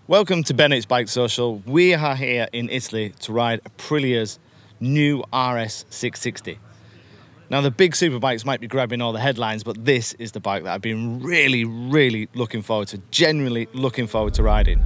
Welcome to Bennett's Bike Social. We are here in Italy to ride Aprilia's new RS 660. Now the big super bikes might be grabbing all the headlines, but this is the bike that I've been really looking forward to, genuinely looking forward to riding.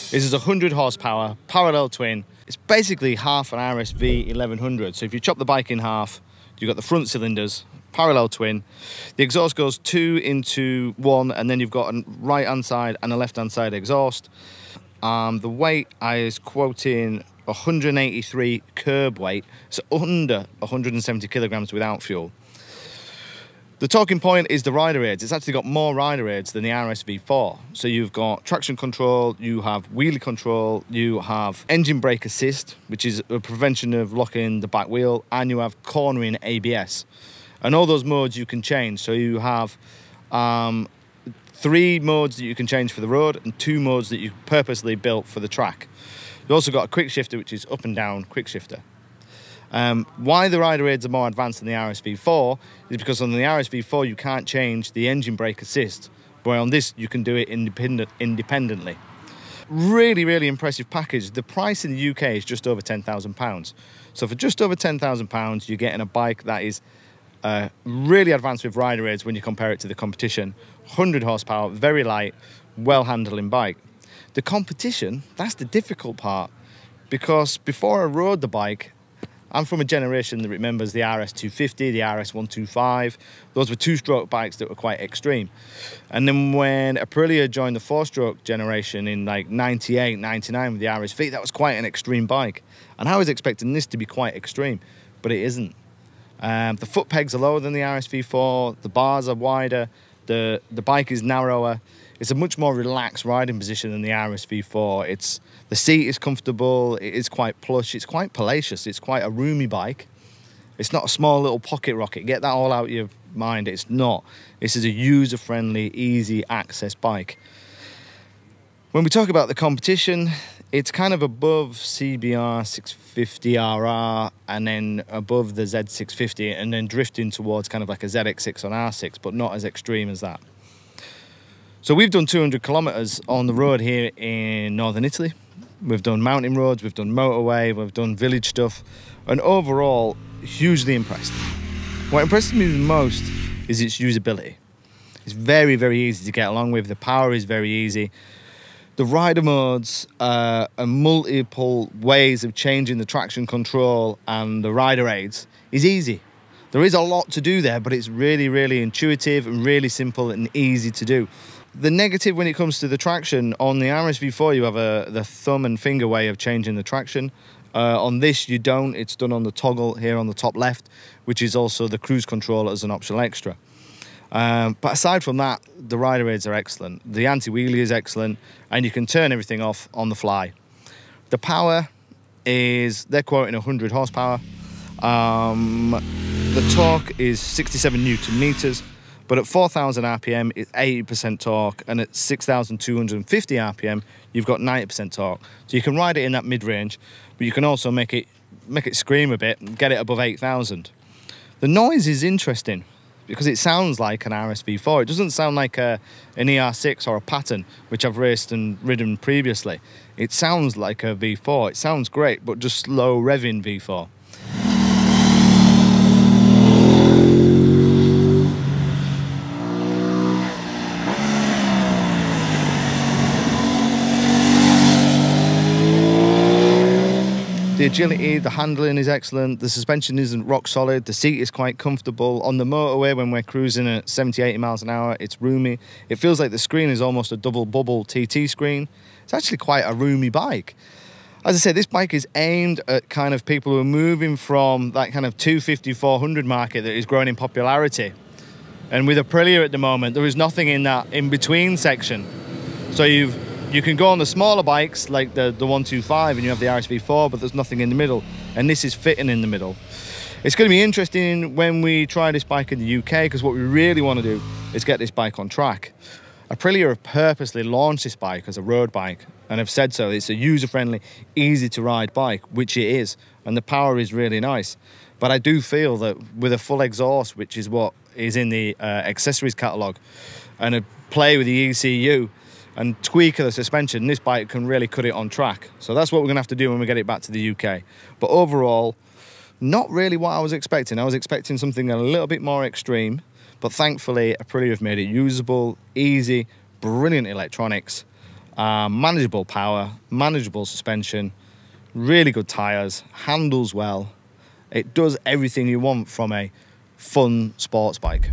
This is 100 horsepower, parallel twin. It's basically half an RSV 1100. So if you chop the bike in half, you've got the front cylinders, parallel twin. The exhaust goes 2 into 1, and then you've got a right-hand side and a left-hand side exhaust. The weight is quoting 183 curb weight, so under 170 kilograms without fuel. The talking point is the rider aids. It's actually got more rider aids than the RSV4. So you've got traction control, you have wheelie control, you have engine brake assist, which is a prevention of locking the back wheel, and you have cornering ABS. And all those modes you can change. So you have 3 modes that you can change for the road and 2 modes that you purposely built for the track. You've also got a quick shifter, which is up and down quick shifter. Why the rider aids are more advanced than the RSV4 is because on the RSV4 you can't change the engine brake assist, but on this you can do it independently. Really impressive package. The price in the UK is just over £10,000. So for just over £10,000 you're getting a bike that is really advanced with rider aids when you compare it to the competition. 100 horsepower, very light, well handling bike. The competition, that's the difficult part, because before I rode the bike, I'm from a generation that remembers the RS250, the RS125. Those were 2-stroke bikes that were quite extreme. And then when Aprilia joined the 4-stroke generation in like 98, 99 with the RSV, that was quite an extreme bike. And I was expecting this to be quite extreme, but it isn't. The foot pegs are lower than the RSV4, the bars are wider, the bike is narrower. It's a much more relaxed riding position than the RSV4. The seat is comfortable, it is quite plush, it's quite palatious, it's quite a roomy bike. It's not a small little pocket rocket, get that all out of your mind, it's not. This is a user-friendly, easy access bike. When we talk about the competition, it's kind of above CBR 650RR and then above the Z650 and then drifting towards kind of like a ZX6 on R6, but not as extreme as that. So we've done 200 kilometers on the road here in northern Italy. We've done mountain roads, we've done motorway, we've done village stuff, and overall, hugely impressed. What impresses me the most is its usability. It's very easy to get along with. The power is very easy. The rider modes and multiple ways of changing the traction control and the rider aids is easy. There is a lot to do there, but it's really intuitive and really simple and easy to do. The negative when it comes to the traction, on the RSV4 you have the thumb and finger way of changing the traction. On this you don't, it's done on the toggle here on the top left, which is also the cruise control as an optional extra. But aside from that, the rider aids are excellent. The anti-wheelie is excellent, and you can turn everything off on the fly. The power is, they're quoting 100 horsepower. The torque is 67 Newton meters. But at 4,000 RPM, it's 80% torque, and at 6,250 RPM, you've got 90% torque. So you can ride it in that mid-range, but you can also make it scream a bit and get it above 8,000. The noise is interesting because it sounds like an RSV4. It doesn't sound like an ER6 or a Pattern, which I've raced and ridden previously. It sounds like a V4. It sounds great, but just slow revving V4. The agility, the handling is excellent. The suspension isn't rock solid. The seat is quite comfortable. On the motorway, when we're cruising at 70, 80 miles an hour, it's roomy. It feels like the screen is almost a double bubble TT screen. It's actually quite a roomy bike. As I said, this bike is aimed at kind of people who are moving from that kind of 250, 400 market that is growing in popularity. And with Aprilia at the moment, there is nothing in that in-between section. So you can go on the smaller bikes like the 125 and you have the RSV4, but there's nothing in the middle. And this is fitting in the middle. It's going to be interesting when we try this bike in the UK, because what we really want to do is get this bike on track. Aprilia have purposely launched this bike as a road bike and have said so. It's a user-friendly, easy-to-ride bike, which it is, and the power is really nice. But I do feel that with a full exhaust, which is what is in the accessories catalogue, and a play with the ECU and tweak of the suspension, this bike can really cut it on track. So that's what we're going to have to do when we get it back to the UK. But overall, not really what I was expecting. I was expecting something a little bit more extreme, but thankfully Aprilia have made it usable, easy, brilliant electronics, manageable power, manageable suspension, really good tyres, handles well. It does everything you want from a fun sports bike.